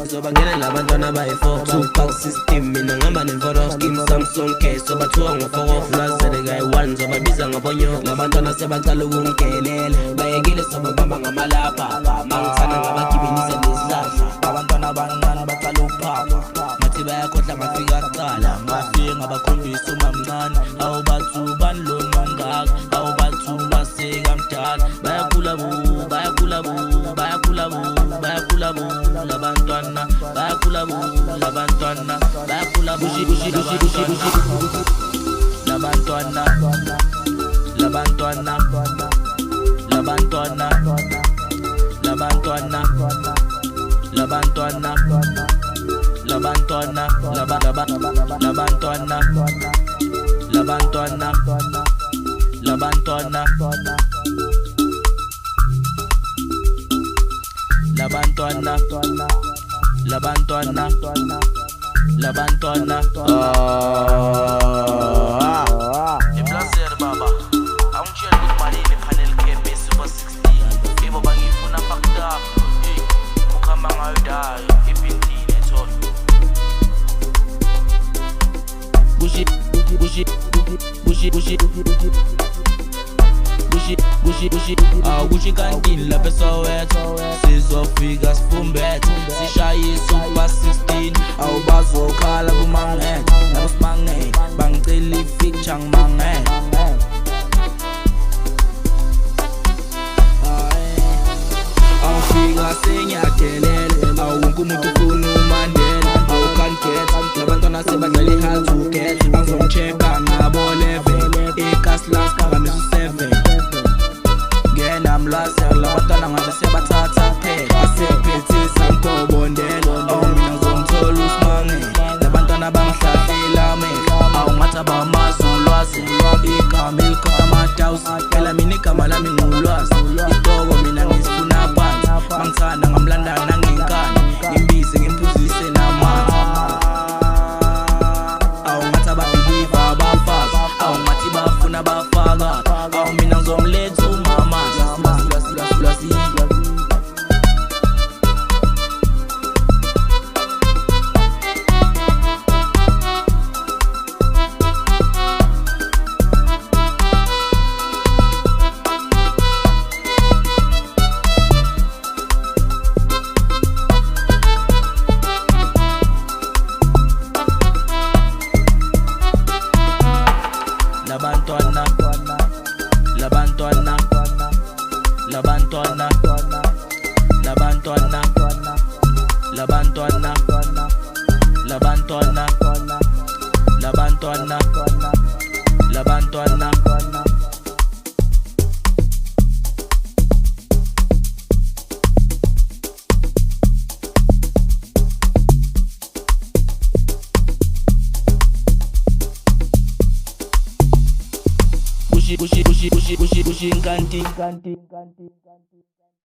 Zoba ngena labantwana bayi-4 2-pack system mina ngihamba nemforo scheme Samsung K sobathiwa ngofoko fulazele kayi-1 zobabiza ngabonyo labantwana sebacala ukungigelela bayekile sobabamba ngamalapha mangithanda ngabagibelise nezihlahla abantwana abancane bacala ukuphapha ngathi bayakhohlwa ngafika kuqala ngafike ngabakhombisa umamncane awubathu bani lona ongaka awubathu basekamdala bayakhula bu labantwana bayakhula bu labantwana bayakhula bu labantwana labantwana labantwana labantwana labantwana labantwana labantwana labantwana labantwana labantwana labantwana Iblazer baba awungitshela ukuthi malini panel cap super 16 yebo bangifuna fucked up ukhamba ngayo dayo ipintile thona Gucci kantini lapha eSoweto sizofika sifumbethe sishaye super 16 awubazokhala kumangeke nabasimangeke bangicela ifeature ngimangeke awufika senyadelele awunke umuntu ufuna umandela can't get labantwana sebadlala i-hard to get angizongichecka ngabo level ikaslas kangamisa 7 ngena mlase labantwana ngabe sebathatha phela asephethisa ngobondelo mina ngizomthola usimangele labantwana bangihlahlela amehlo awungathi abamazulwazi igama elikhotha ama-1000 phela mina igama lami ngulwazi itoko mina ngisifuna phansi mangithanda ngamlandana nangenkani imbizi ngimphuzise namanzi awungathi ababhiliva abafazi awungathi bafuna bafaka awu mina ngizomletha umama labantwana labantwana labantwana labantwana labantwana labantwana labantwana Pushing, kanti.